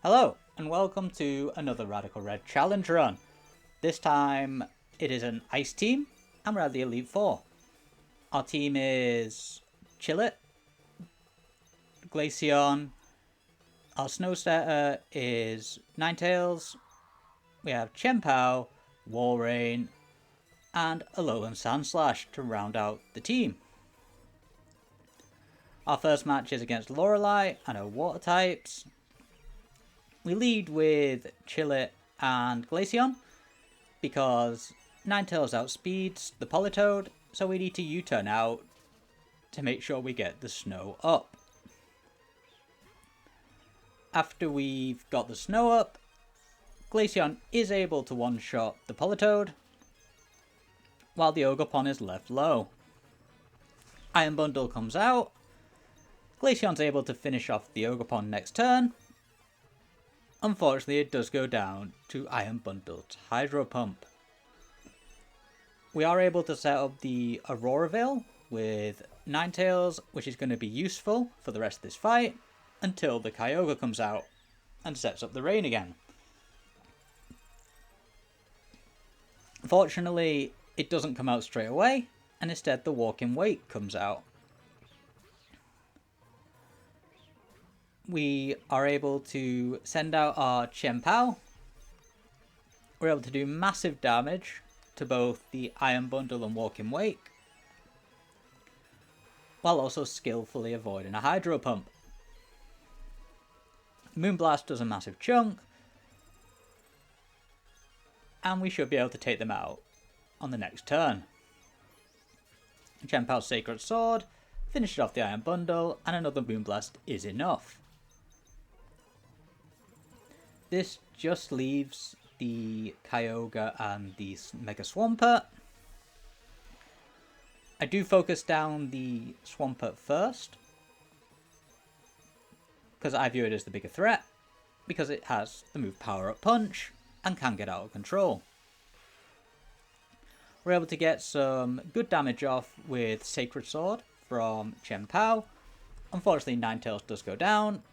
Hello, and welcome to another Radical Red Challenge run. This time, it is an Ice team, and we're at the Elite Four. Our team is Chillet, Glaceon, our Snow Starter is Ninetales, we have Chien-Pao, Walrein, and Alolan Sandslash to round out the team. Our first match is against Lorelei and her Water types. We lead with Chillet and Glaceon because Ninetales outspeeds the Politoed, so we need to U-turn out to make sure we get the snow up. After we've got the snow up, Glaceon is able to one-shot the Politoed, while the Ogerpon is left low. Iron Bundle comes out, Glaceon's able to finish off the Ogerpon next turn. Unfortunately, it does go down to Iron Bundle's Hydro Pump. We are able to set up the Auroraville with Ninetales, which is going to be useful for the rest of this fight, until the Kyogre comes out and sets up the rain again. Fortunately, it doesn't come out straight away, and instead the Walking Wake comes out. We are able to send out our Chien-Pao. We're able to do massive damage to both the Iron Bundle and Walking Wake, while also skillfully avoiding a Hydro Pump. Moonblast does a massive chunk, and we should be able to take them out on the next turn. Chien-Pao's Sacred Sword finishes off the Iron Bundle, and another Moonblast is enough. This just leaves the Kyogre and the Mega Swampert. I do focus down the Swampert first, because I view it as the bigger threat, because it has the move Power Up Punch and can get out of control. We're able to get some good damage off with Sacred Sword from Chien-Pao. Unfortunately, Ninetales does go down,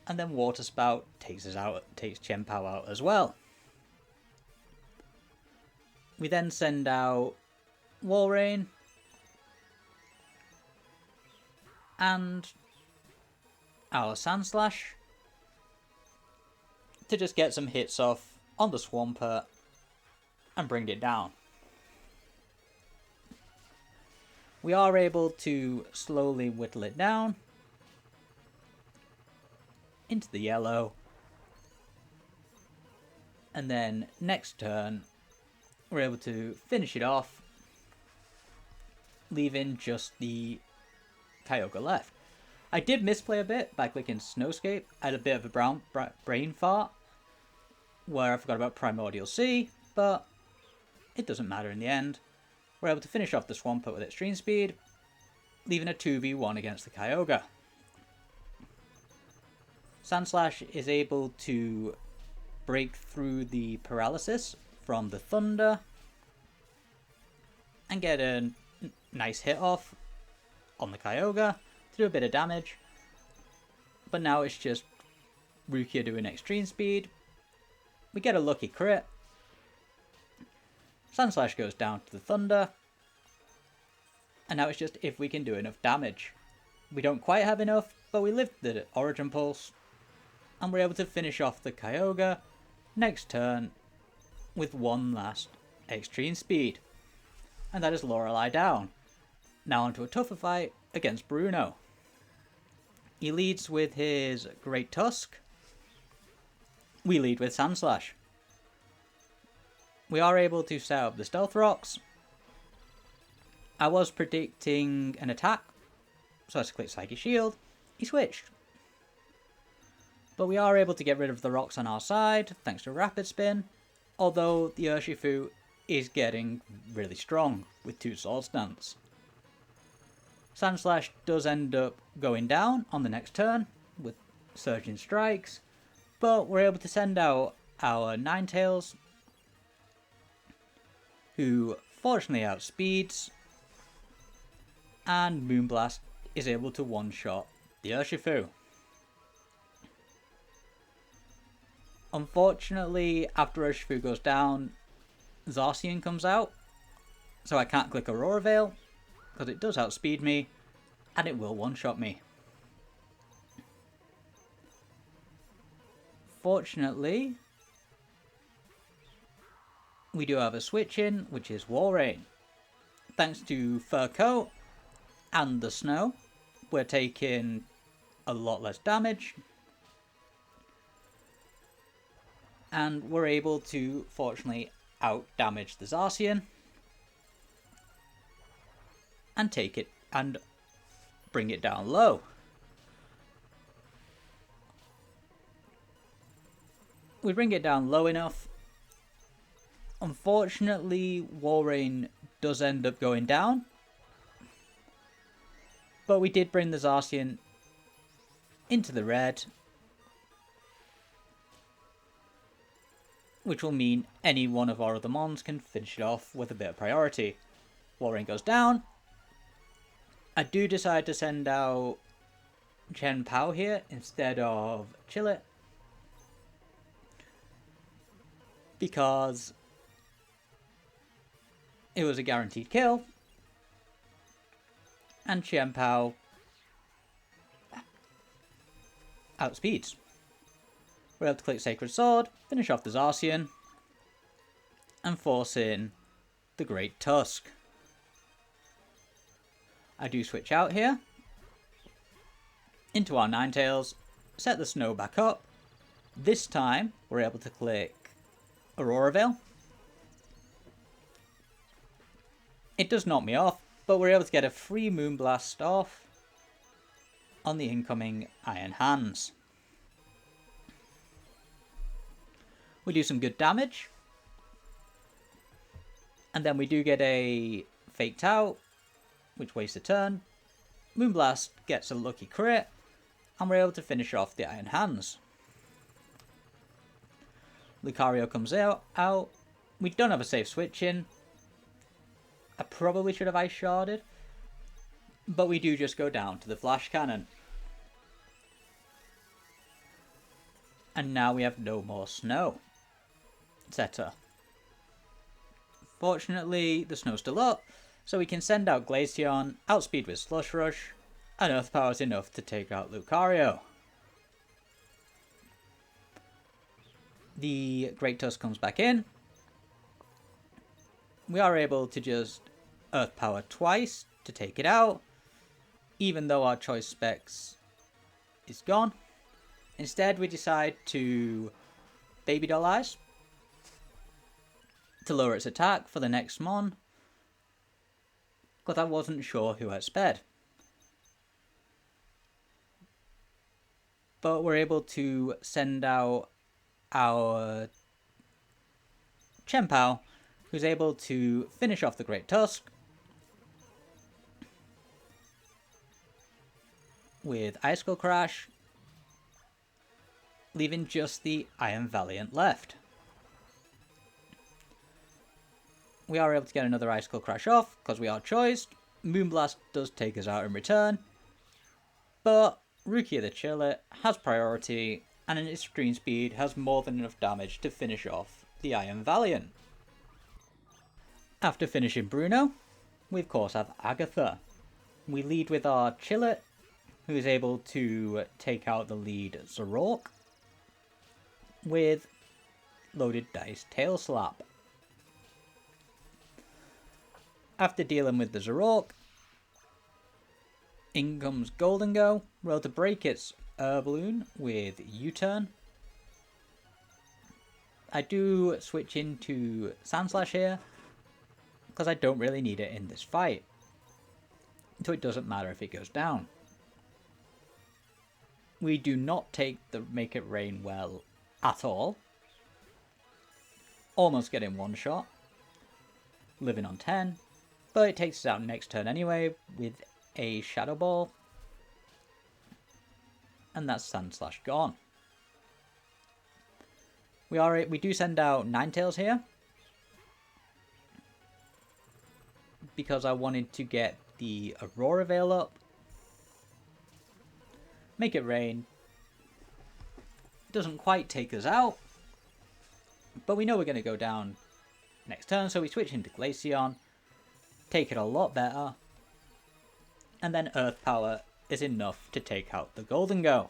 and then Water Spout takes Chien-Pao out as well. We then send out Walrein and our Sandslash to just get some hits off on the Swampert and bring it down. We are able to slowly whittle it down into the yellow, and then next turn we're able to finish it off, leaving just the Kyogre left. I did misplay a bit by clicking Snowscape. I had a bit of a brain fart where I forgot about Primordial Sea, but it doesn't matter in the end. We're able to finish off the Swampert with Extreme Speed, leaving a 2v1 against the Kyogre. Sandslash is able to break through the paralysis from the Thunder and get a nice hit off on the Kyogre to do a bit of damage. But now it's just Rukia doing Extreme Speed. We get a lucky crit. Sandslash goes down to the Thunder. And now it's just if we can do enough damage. We don't quite have enough, but we lived the Origin Pulse, and we're able to finish off the Kyogre next turn with one last Extreme Speed. And that is Lorelei down. Now onto a tougher fight against Bruno. He leads with his Great Tusk. We lead with Sandslash. We are able to set up the Stealth Rocks. I was predicting an attack, so I just clicked Psychic Shield. He switched. But we are able to get rid of the rocks on our side, thanks to Rapid Spin, although the Urshifu is getting really strong with 2 Sword Stance. Sandslash does end up going down on the next turn with Surging Strikes, but we're able to send out our Ninetales, who fortunately outspeeds, and Moonblast is able to one-shot the Urshifu. Unfortunately, after Urshifu goes down, Zacian comes out, so I can't click Aurora Veil, because it does outspeed me, and it will one-shot me. Fortunately, we do have a switch in, which is Walrein. Thanks to Fur Coat and the snow, we're taking a lot less damage. And we're able to, fortunately, out-damage the Zacian. And take it and bring it down low. We bring it down low enough. Unfortunately, Walrein does end up going down. But we did bring the Zacian into the red, which will mean any one of our other mons can finish it off with a bit of priority. Walrein goes down. I do decide to send out Chen Pao here instead of Chillet, because it was a guaranteed kill, and Chen Pao outspeeds. We're able to click Sacred Sword, finish off the Zacian, and force in the Great Tusk. I do switch out here into our Ninetales, set the snow back up. This time we're able to click Aurora Veil. It does knock me off, but we're able to get a free Moonblast off on the incoming Iron Hands. We do some good damage, and then we do get a Faked Out, which wastes a turn. Moonblast gets a lucky crit, and we're able to finish off the Iron Hands. Lucario comes out. We don't have a safe switch in. I probably should have Ice Sharded, but we do just go down to the Flash Cannon. And now we have no more snow. Zeta. Fortunately, the snow's still up, so we can send out Glaceon, outspeed with Slush Rush, and Earth Power is enough to take out Lucario. The Great Tusk comes back in. We are able to just Earth Power twice to take it out, even though our choice specs is gone. Instead, we decide to Baby Doll Eyes to lower its attack for the next mon, because I wasn't sure who had sped. But we're able to send out our Chen Pao, who's able to finish off the Great Tusk with Icicle Crash, leaving just the Iron Valiant left. We are able to get another Icicle Crash off because we are choiced. Moonblast does take us out in return, but Rukia the Chillet has priority, and in its Extreme Speed has more than enough damage to finish off the Iron Valiant. After finishing Bruno, we of course have Agatha. We lead with our Chillet, who is able to take out the lead Zorok with Loaded Dice Tail Slap. After dealing with the Zorok, in comes Golden Go. We're able to break its Balloon with U-Turn. I do switch into Sandslash here, because I don't really need it in this fight, so it doesn't matter if it goes down. We do not take the Make It Rain well at all. Almost getting one shot. Living on 10. But it takes us out next turn anyway with a Shadow Ball. And that's Sandslash gone. We do send out Ninetales here, because I wanted to get the Aurora Veil up. Make It Rain. Doesn't quite take us out, But we know we're going to go down next turn, so we switch into Glaceon, take it a lot better, and then Earth Power is enough to take out the Golden Go.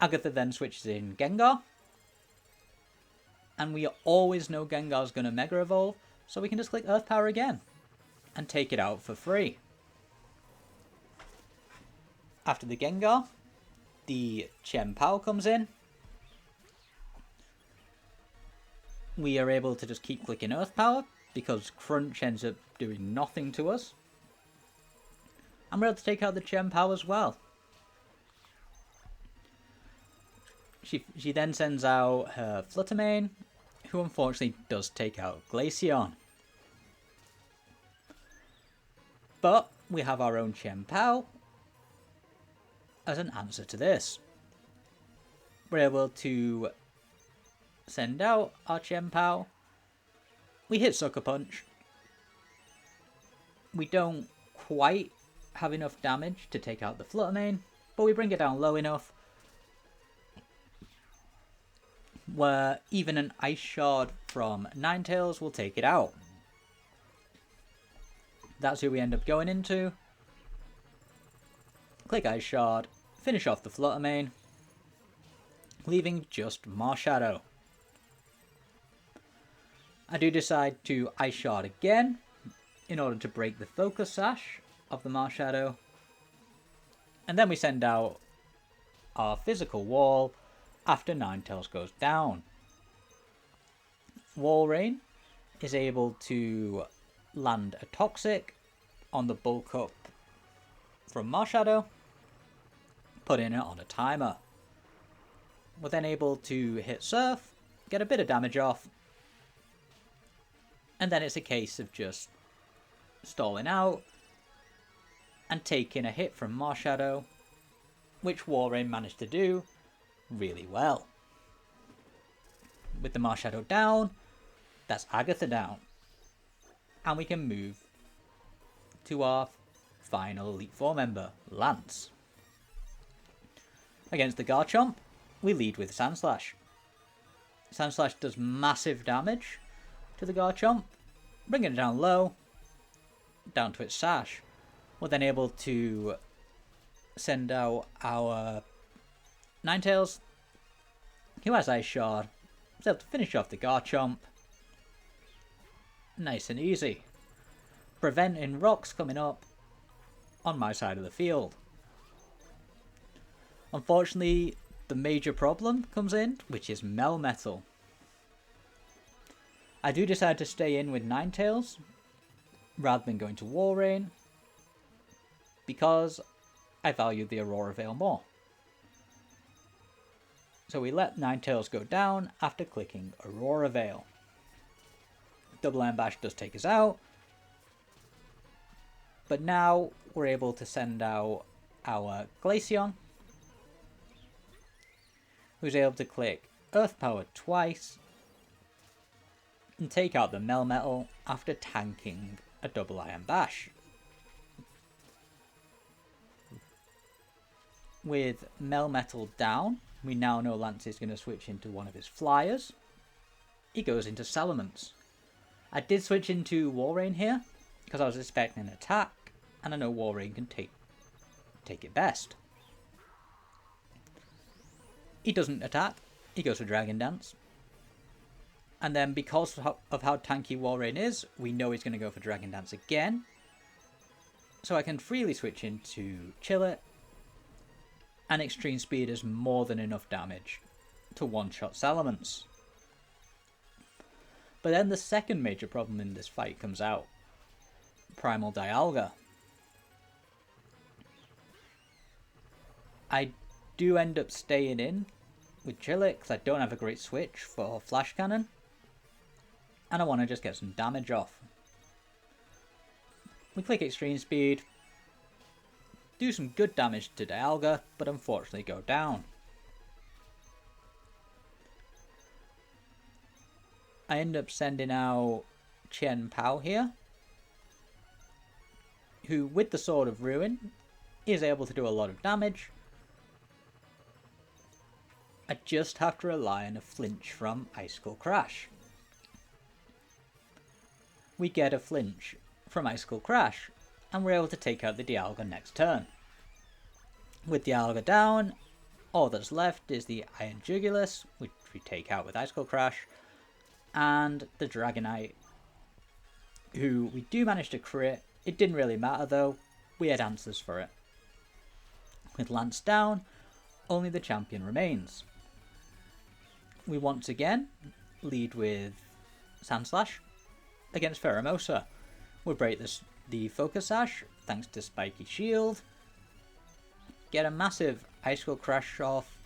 Agatha then switches in Gengar, and we always know Gengar's going to Mega Evolve, so we can just click Earth Power again and take it out for free. After the Gengar, the Chien-Pao comes in. We are able to just keep clicking Earth Power because Crunch ends up doing nothing to us. And we're able to take out the Chien-Pao as well. She then sends out her Fluttermane, who unfortunately does take out Glaceon. But we have our own Chien-Pao as an answer to this. We're able to send out our Chien-Pao. We hit Sucker Punch. We don't quite have enough damage to take out the Fluttermane, but we bring it down low enough where even an Ice Shard from Ninetales will take it out. That's who we end up going into. Click Ice Shard, finish off the Fluttermane, leaving just Marshadow. I do decide to Ice Shard again in order to break the Focus Sash of the Marshadow. And then we send out our physical wall after Ninetales goes down. Walrein is able to land a Toxic on the Bulk Up from Marshadow, putting it on a timer. We're then able to hit Surf, get a bit of damage off, and then it's a case of just stalling out and taking a hit from Marshadow, which Walrein managed to do really well. With the Marshadow down, that's Agatha down. And we can move to our final Elite Four member, Lance. Against the Garchomp, we lead with Sandslash. Sandslash does massive damage to the Garchomp, bringing it down low, down to its Sash. We're then able to send out our Ninetales, who has Ice Shard, is able to finish off the Garchomp. Nice and easy. Preventing rocks coming up on my side of the field. Unfortunately, the major problem comes in, which is Melmetal. I do decide to stay in with Ninetales rather than going to Walrein because I value the Aurora Veil more. So we let Ninetales go down after clicking Aurora Veil. Double Iron Bash does take us out, but now we're able to send out our Glaceon, who's able to click Earth Power twice and take out the Melmetal after tanking a Double Iron Bash. With Melmetal down, we now know Lance is going to switch into one of his flyers. He goes into Salamence. I did switch into Walrein here because I was expecting an attack, and I know Walrein can take it best. He doesn't attack, he goes for Dragon Dance. And then because of how tanky Walrein is, we know he's going to go for Dragon Dance again. So I can freely switch into Chillet, and Extreme Speed is more than enough damage to one-shot Salamence. But then the second major problem in this fight comes out. Primal Dialga. I do end up staying in with Chillet because I don't have a great switch for Flash Cannon. And I want to just get some damage off. We click Extreme Speed, do some good damage to Dialga, but unfortunately go down. I end up sending out Chien-Pao here, who with the Sword of Ruin is able to do a lot of damage. I just have to rely on a flinch from Icicle Crash. We get a flinch from Icicle Crash, and we're able to take out the Dialga next turn. With Dialga down, all that's left is the Iron Jugulus, which we take out with Icicle Crash, and the Dragonite, who we do manage to crit. It didn't really matter though, we had answers for it. With Lance down, only the champion remains. We once again lead with Sandslash against Pheromosa. We break the Focus Sash thanks to Spiky Shield. Get a massive Icicle Crash off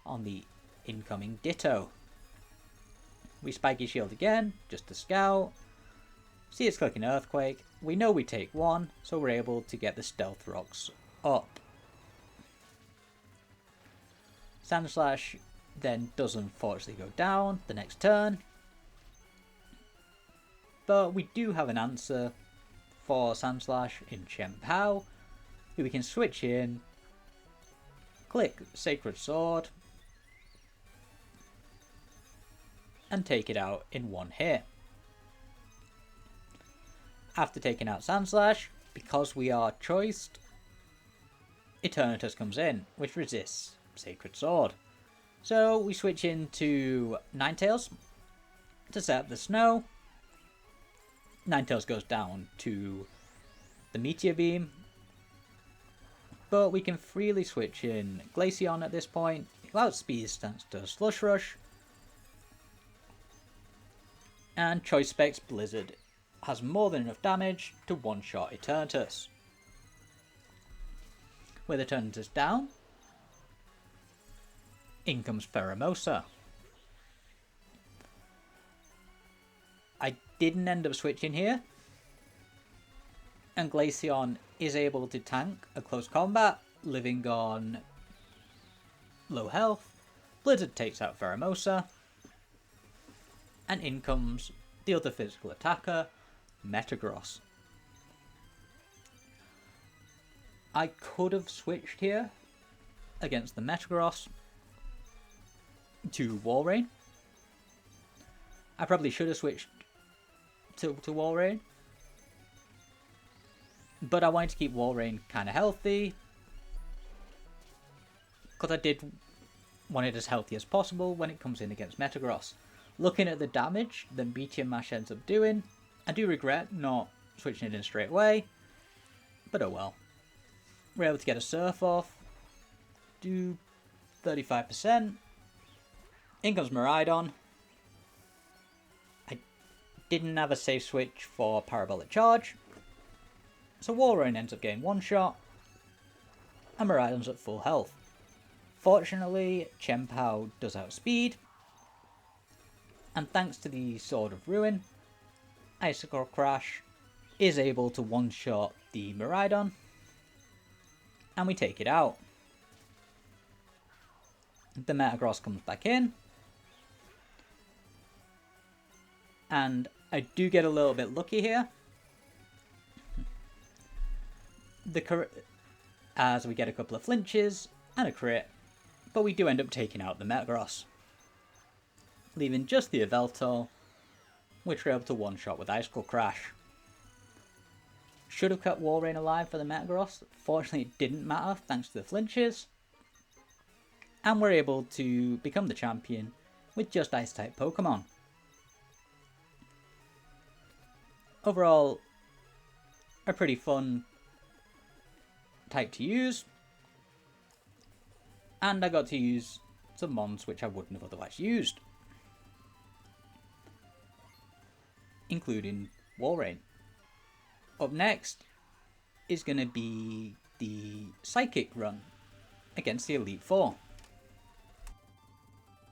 on the incoming Ditto. We Spiky Shield again, just to scout. See it's clicking Earthquake. We know we take one, so we're able to get the Stealth Rocks up. Sandslash then does unfortunately go down the next turn. But we do have an answer for Sandslash in Chien-Pao, who we can switch in, click Sacred Sword, and take it out in one hit. After taking out Sandslash, because we are choiced, Eternatus comes in, which resists Sacred Sword. So we switch into Ninetales to set up the snow. Ninetales goes down to the Meteor Beam, but we can freely switch in Glaceon at this point, who outspeeds thanks to Slush Rush. And Choice Specs Blizzard has more than enough damage to one-shot Eternatus. With Eternatus down, in comes Pheromosa. I didn't end up switching here, and Glaceon is able to tank a close combat, living on low health. Blizzard takes out Pheromosa, and in comes the other physical attacker, Metagross. I could have switched here against the Metagross to Walrein. I probably should have switched to Walrein, but I wanted to keep Walrein kind of healthy, because I did want it as healthy as possible when it comes in against Metagross. Looking at the damage that Meteor Mash ends up doing, I do regret not switching it in straight away, but oh well. We're able to get a Surf off, do 35%. In comes Miraidon. I didn't have a safe switch for Parabolic Charge, so Walrein ends up getting one shot, and Miraidon's at full health. Fortunately, Chien-Pao does outspeed, and thanks to the Sword of Ruin, Icicle Crash is able to one-shot the Miraidon, and we take it out. The Metagross comes back in, and I do get a little bit lucky here, as we get a couple of flinches and a crit, but we do end up taking out the Metagross, leaving just the Yveltal, which we're able to one-shot with Icicle Crash. Should have kept Walrein alive for the Metagross. Fortunately, it didn't matter thanks to the flinches. And we're able to become the champion with just Ice-type Pokemon. Overall, a pretty fun type to use. And I got to use some mons which I wouldn't have otherwise used, including Walrein. Up next is going to be the Psychic run against the Elite Four.